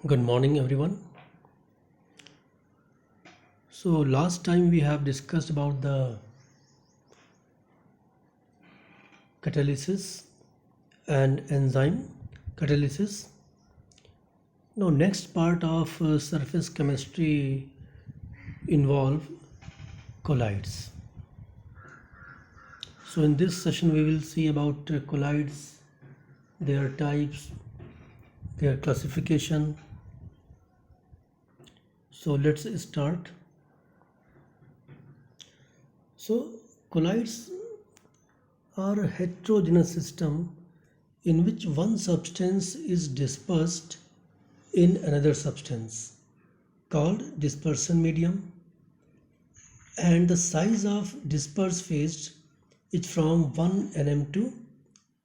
Good morning, everyone. So, last time we have discussed about the catalysis and enzyme catalysis. Now, next part of surface chemistry involve colloids. So, in this session, we will see about colloids, their types, their classification. So, let's start. So, colloids are a heterogeneous system in which one substance is dispersed in another substance called dispersion medium, and the size of dispersed phase is from 1 nm to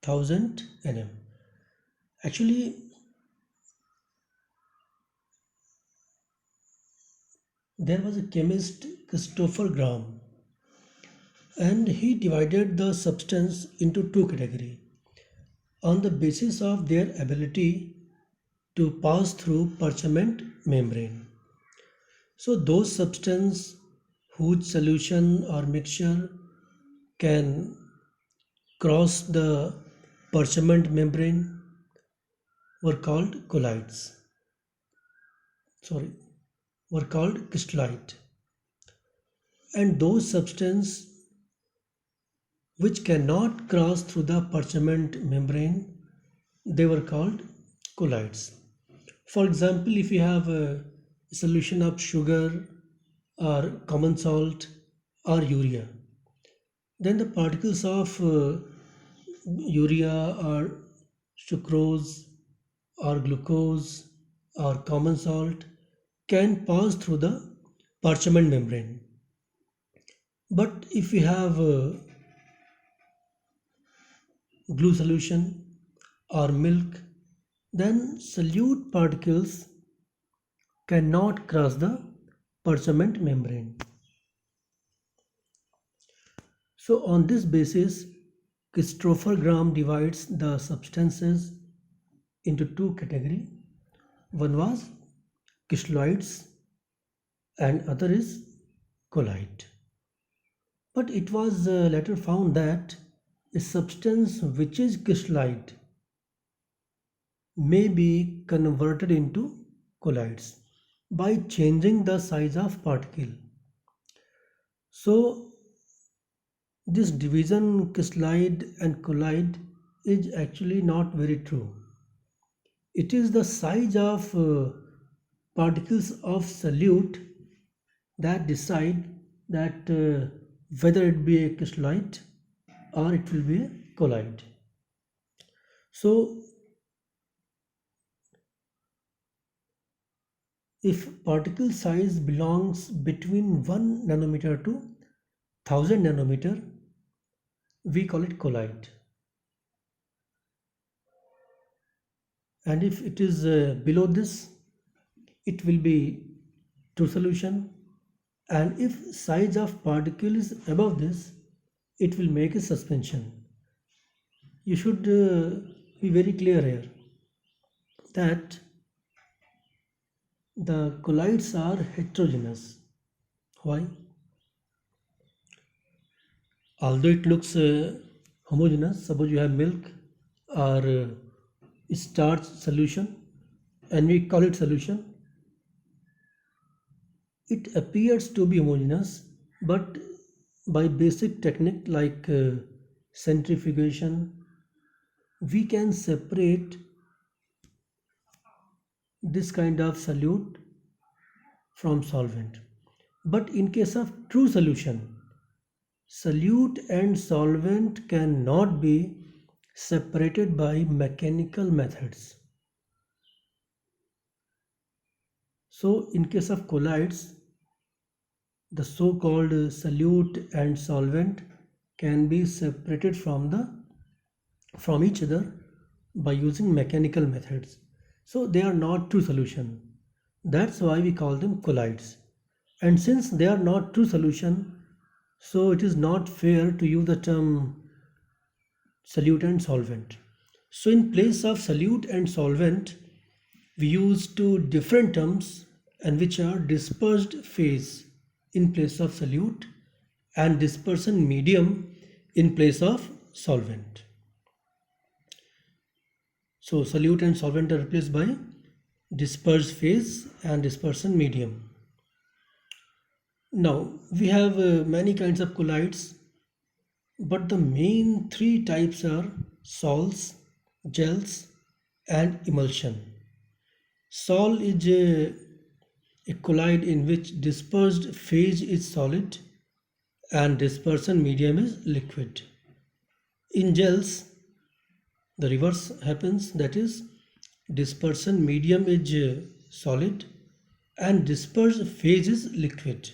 1000 nm. Actually, there was a chemist Christopher Graham, and he divided the substance into two categories on the basis of their ability to pass through parchment membrane. So those substances whose solution or mixture can cross the parchment membrane were called colloids. Were called crystalloid. And those substances which cannot cross through the parchment membrane, they were called colloids. For example, if you have a solution of sugar or common salt or urea, then the particles of urea or sucrose or glucose or common salt can pass through the parchment membrane. But if we have glue solution or milk, then solute particles cannot cross the parchment membrane. So on this basis, Christopher Graham divides the substances into two categories. One was crystalloids and other is colloid. But it was later found that a substance which is crystalloid may be converted into colloids by changing the size of particle. So this division crystalloid and colloid is actually not very true. It is the size of particles of solute that decide that whether it be a crystalloid or it will be a colloid. So if particle size belongs between 1 nanometer to 1000 nanometer, we call it colloid. And if it is below this, it will be true solution. And if size of particle is above this, it will make a suspension. You should be very clear here that the colloids are heterogeneous. Why? Although it looks homogeneous, suppose you have milk or starch solution and we call it solution, it appears to be homogeneous, but by basic technique like centrifugation, we can separate this kind of solute from solvent. But in case of true solution, solute and solvent cannot be separated by mechanical methods. So in case of colloids, the so-called solute and solvent can be separated from each other by using mechanical methods. So they are not true solution. That's why we call them colloids. And since they are not true solution, so it is not fair to use the term solute and solvent. So in place of solute and solvent, We use two different terms and which are dispersed phase in place of solute and dispersion medium in place of solvent. So solute and solvent are replaced by dispersed phase and dispersion medium. Now we have many kinds of colloids, but the main three types are sols, gels, and emulsion. Sol is a colloid in which dispersed phase is solid and dispersion medium is liquid. In gels, the reverse happens, that is, dispersion medium is solid and dispersed phase is liquid.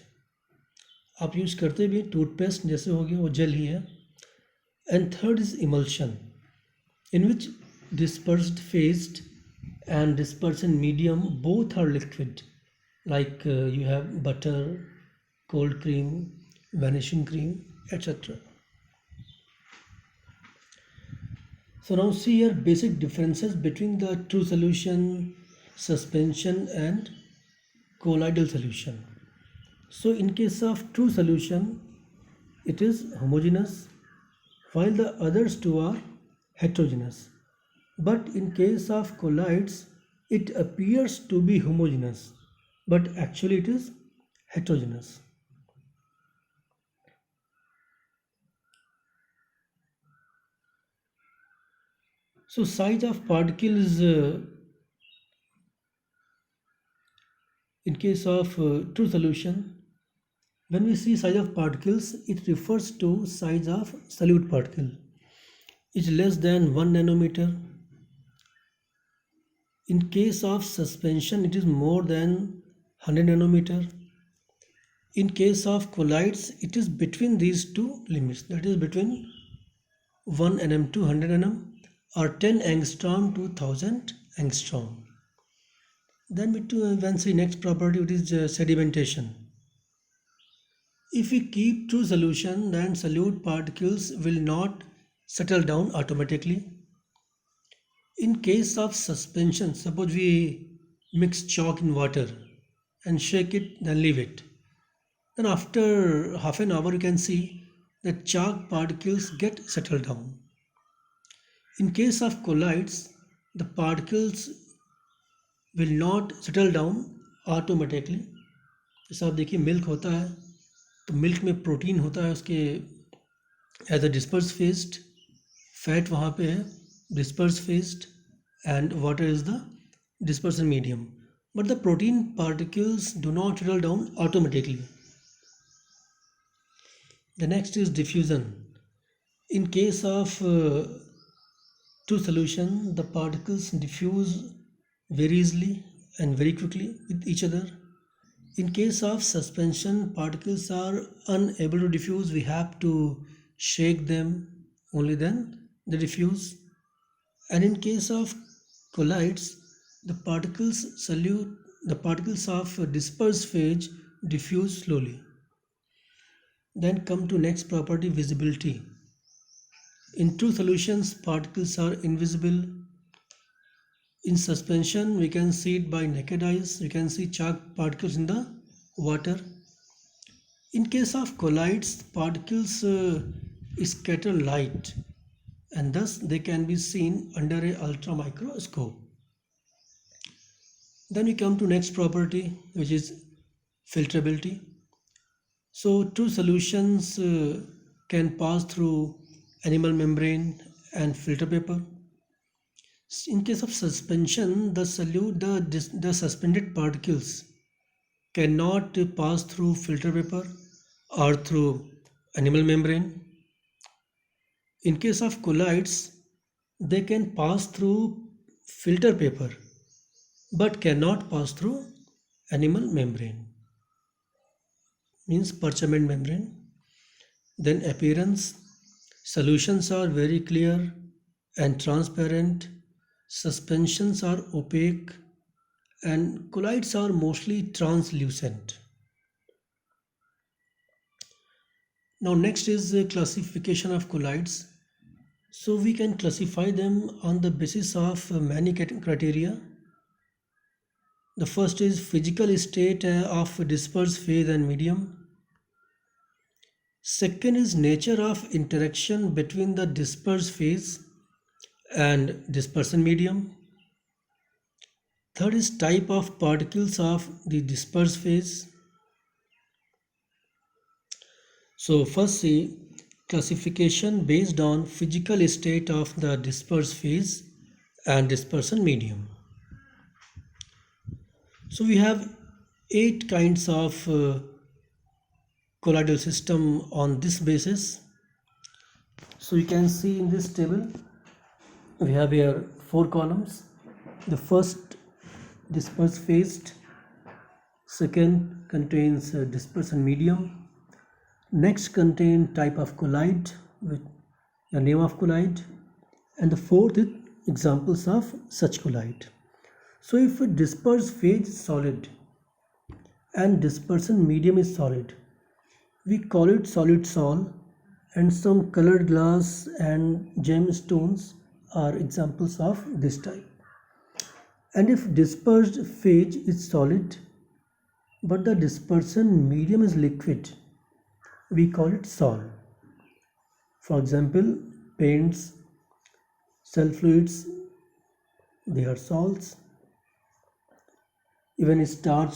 आप use करते भी toothpaste जैसे हो गया वो jail ही है. And third is emulsion, in which dispersed phase and dispersion medium both are liquid, like you have butter, cold cream, vanishing cream, etc. So now see here basic differences between the true solution, suspension, and colloidal solution. So in case of true solution, it is homogeneous, while the others two are heterogeneous. But in case of colloids, it appears to be homogeneous, but actually it is heterogeneous. So size of particles in case of true solution, when we see size of particles, it refers to size of solute particle. It's less than 1 nanometer. In case of suspension, it is more than 100 nanometer. In case of colloids, it is between these two limits, that is between 1 nm to 100 nm or 10 angstrom to 1000 angstrom. Then we see next property, it is sedimentation. If we keep true solution, then solute particles will not settle down automatically. In case of suspension, suppose we mix chalk in water and shake it, then leave it. Then after half an hour, you can see that chalk particles get settled down. In case of colloids, the particles will not settle down automatically. जैसा आप देखिए milk होता है तो milk में protein होता है उसके as a dispersed phase, fat वहाँ पे है dispersed phase and water is the dispersion medium, but the protein particles do not settle down automatically. The next is diffusion. In case of true solution, the particles diffuse very easily and very quickly with each other. In case of suspension, particles are unable to diffuse. We have to shake them, only then they diffuse. And in case of colloids, the particles of dispersed phase diffuse slowly. Then come to next property, visibility. In true solutions, particles are invisible. In suspension, we can see it by naked eyes. We can see chalk particles in the water. In case of colloids, particles scatter light, and thus they can be seen under a ultra microscope. Then we come to next property, which is filtrability. So true solutions can pass through animal membrane and filter paper. In case of suspension, the suspended particles cannot pass through filter paper or through animal membrane. In case of colloids, they can pass through filter paper but cannot pass through animal membrane, means parchment membrane. Then appearance, solutions are very clear and transparent, suspensions are opaque, and colloids are mostly translucent. Now next is the classification of colloids. So we can classify them on the basis of many criteria. The first is physical state of dispersed phase and medium. Second is nature of interaction between the dispersed phase and dispersion medium. Third is type of particles of the dispersed phase. So first see classification based on physical state of the dispersed phase and dispersion medium. So we have 8 kinds of colloidal system on this basis. So you can see in this table we have here 4 columns. The first dispersed phase, second contains dispersion medium, next contain type of colloid with the name of colloid, and the fourth is examples of such colloid. So if a dispersed phase is solid and dispersion medium is solid, we call it solid sol, and some colored glass and gemstones are examples of this type. And if dispersed phase is solid but the dispersion medium is liquid, we call it sol. For example, paints, cell fluids, they are sols. Even starch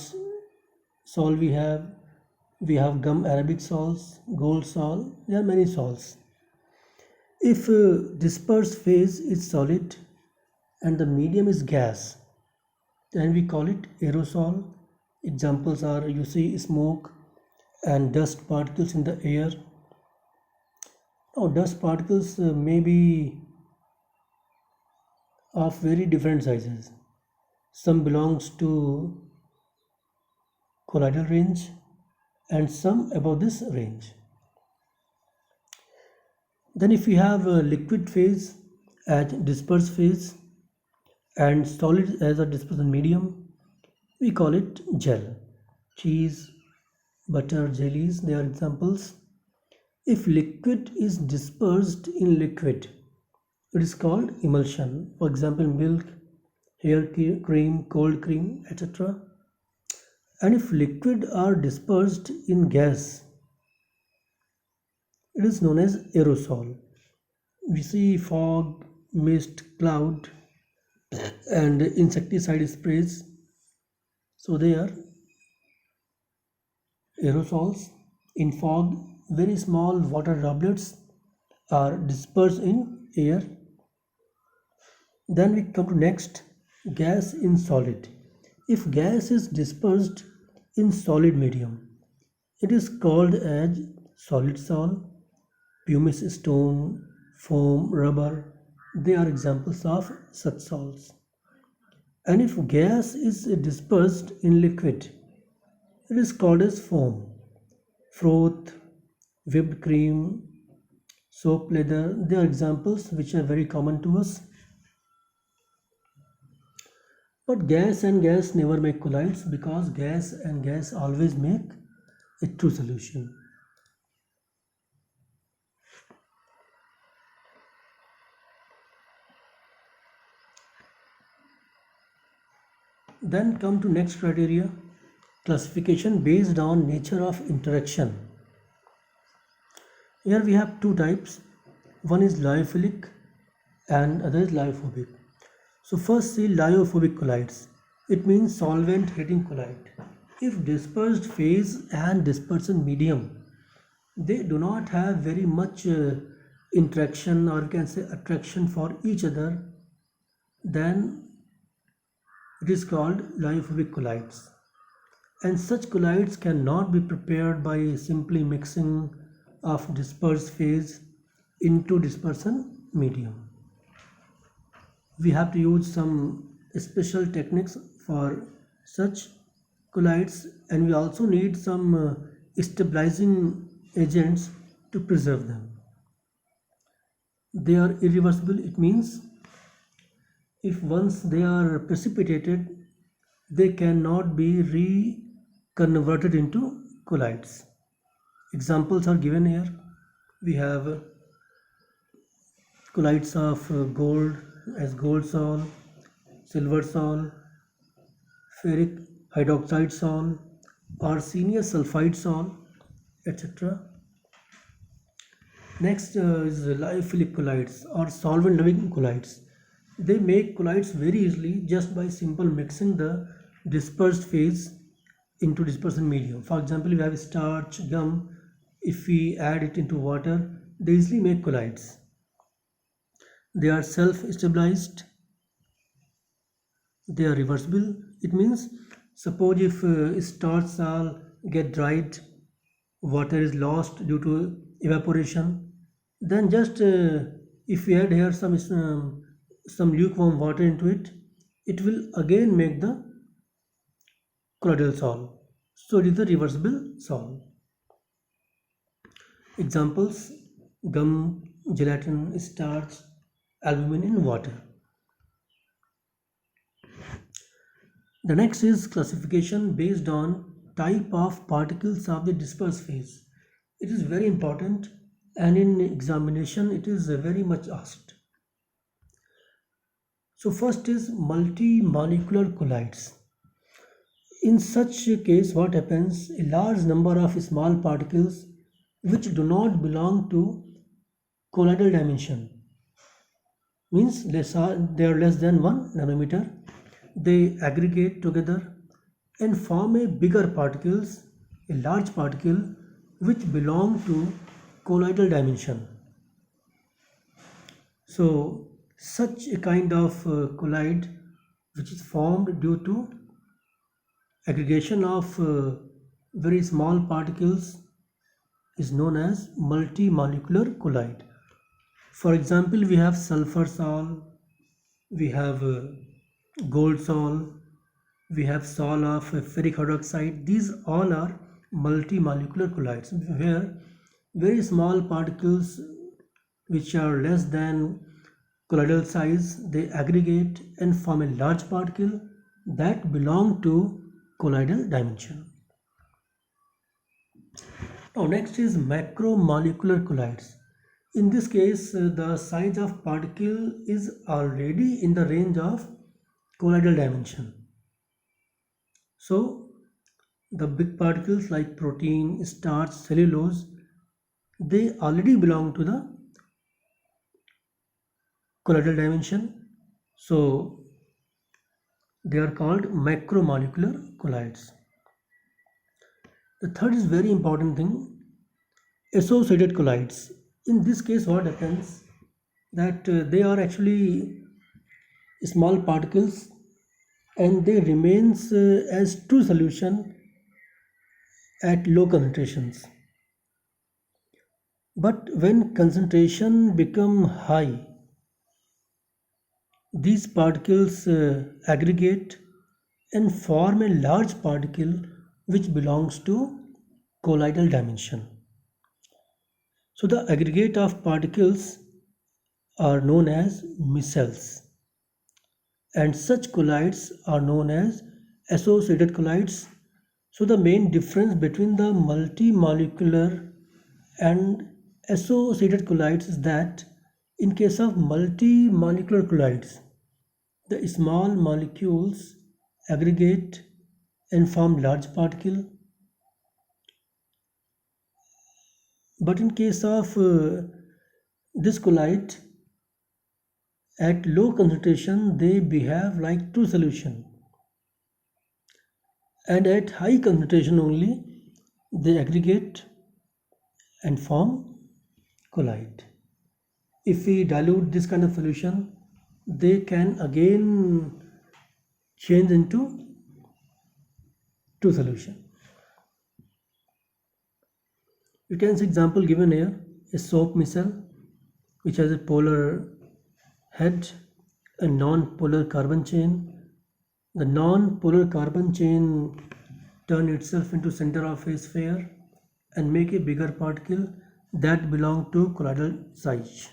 sol we have gum arabic sols, gold sol, there are many sols. If dispersed phase is solid and the medium is gas, then we call it aerosol. Examples are, you see, smoke and dust particles in the air. Now dust particles may be of very different sizes. Some belongs to colloidal range and some above this range. Then if we have a liquid phase as dispersed phase and solid as a dispersion medium, we call it gel. Cheese, butter, jellies, they are examples. If liquid is dispersed in liquid, it is called emulsion. For example, milk, hair cream, cold cream, etc. And if liquid are dispersed in gas, it is known as aerosol. We see fog, mist, cloud, and insecticide sprays. So they are aerosols. In fog, very small water droplets are dispersed in air. Then we come to next, gas in solid. If gas is dispersed in solid medium, it is called as solid sol. Pumice stone, foam, rubber, they are examples of such sols. And if gas is dispersed in liquid, it is called as foam. Froth, whipped cream, soap leather, they are examples which are very common to us. But gas and gas never make colloids because gas and gas always make a true solution. Then come to next criteria, classification based on nature of interaction. Here we have 2 types. One is lyophilic and other is lyophobic. So first see lyophobic colloids. It means solvent hitting colloid. If dispersed phase and dispersion medium, they do not have very much interaction, or you can say attraction for each other, then it is called lyophobic colloids. And such colloids cannot be prepared by simply mixing of dispersed phase into dispersion medium. We have to use some special techniques for such colloids, and we also need some stabilizing agents to preserve them. They are irreversible. It means if once they are precipitated, they cannot be reconverted into colloids. Examples are given here. We have colloids of gold as gold sol, silver sol, ferric hydroxide salt, arsenious sulfide salt, etc. Next is lyophilic colloids or solvent-loving colloids. They make colloids very easily just by simple mixing the dispersed phase into dispersion medium. For example, we have starch, gum. If we add it into water, they easily make colloids. They are self-stabilized. They are reversible. It means suppose if starch salt get dried, water is lost due to evaporation, then just if we add here some lukewarm water into it, it will again make the colloidal salt. So it is the reversible salt. Examples: gum, gelatin, starch, albumin in water. The next is classification based on type of particles of the dispersed phase. It is very important, and in examination it is very much asked. So first is multi-molecular colloids. In such a case, what happens? A large number of small particles which do not belong to colloidal dimension, means they are less than 1 nanometer. They aggregate together and form a bigger particles, a large particle which belong to colloidal dimension. So such a kind of colloid which is formed due to aggregation of very small particles is known as multi-molecular colloid. For example, we have sulfur salt, we have gold salt, we have salt of ferric hydroxide. These all are multi-molecular colloids where very small particles which are less than colloidal size, they aggregate and form a large particle that belong to colloidal dimension. Now next is macromolecular colloids. In this case, the size of particle is already in the range of colloidal dimension. So the big particles like protein, starch, cellulose, they already belong to the colloidal dimension. So they are called macromolecular colloids. The third is very important thing, associated colloids. In this case, what happens that they are actually small particles and they remains as true solution at low concentrations. But when concentration become high, these particles aggregate and form a large particle which belongs to colloidal dimension. So the aggregate of particles are known as micelles, and such colloids are known as associated colloids. So the main difference between the multi-molecular and associated colloids is that in case of multi-molecular colloids, the small molecules aggregate and form large particle. But in case of this colloid, at low concentration they behave like true solution, and at high concentration only they aggregate and form colloid. If we dilute this kind of solution, they can again change into true solution. You can see example given here, a soap micelle which has a polar head, a non-polar carbon chain. The non-polar carbon chain turn itself into center of a sphere and make a bigger particle that belong to colloidal size.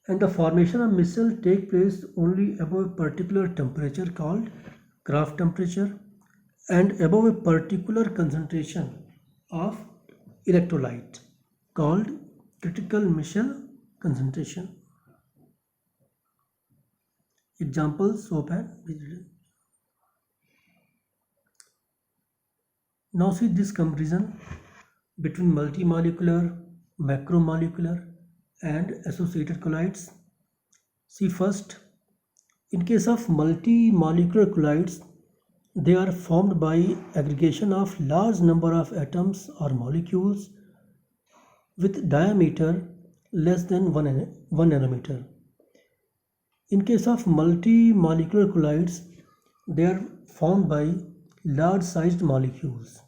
And the formation of micelle take place only above a particular temperature called Kraft temperature and above a particular concentration of electrolyte called critical micelle concentration. Example, soap and detergent. Now see this comparison between multimolecular, macromolecular and associated colloids. See first, in case of multimolecular colloids, they are formed by aggregation of large number of atoms or molecules with diameter less than 1 nanometer. In case of multimolecular colloids, they are formed by large sized molecules.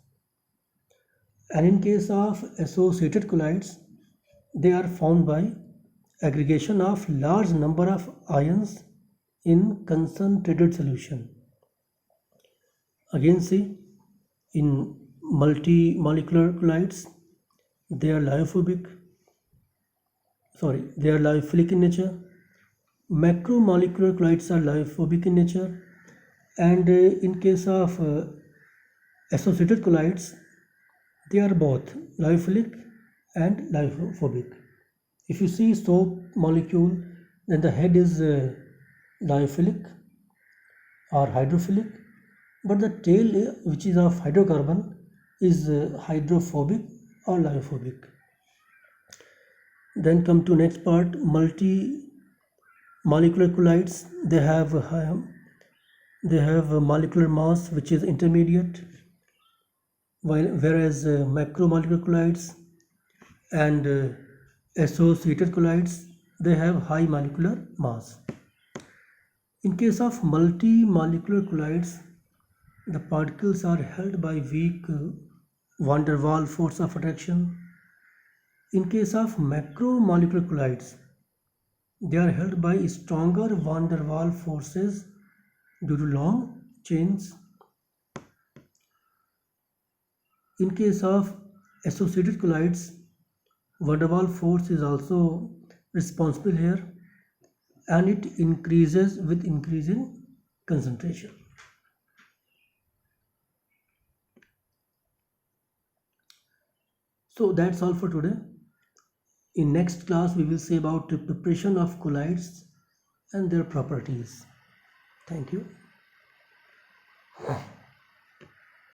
And in case of associated colloids, they are formed by aggregation of large number of ions in concentrated solution. Again see, in multimolecular colloids, they are lyophilic in nature. Macromolecular colloids are lyophobic in nature, and in case of associated colloids, they are both lyophilic and lyophobic. If you see soap molecule, then the head is lyophilic or hydrophilic, but the tail, which is of hydrocarbon, is hydrophobic or lyophobic. Then come to next part, multi-molecular colloids. They have a molecular mass which is intermediate, whereas macromolecular colloids and associated colloids, they have high molecular mass. In case of multi-molecular colloids, the particles are held by weak van der Waals force of attraction. In case of macromolecular colloids, they are held by stronger van der Waals forces due to long chains. In case of associated colloids, van der Waals force is also responsible here, and it increases with increase in concentration. So that's all for today. In next class, we will say about the preparation of colloids and their properties. Thank you.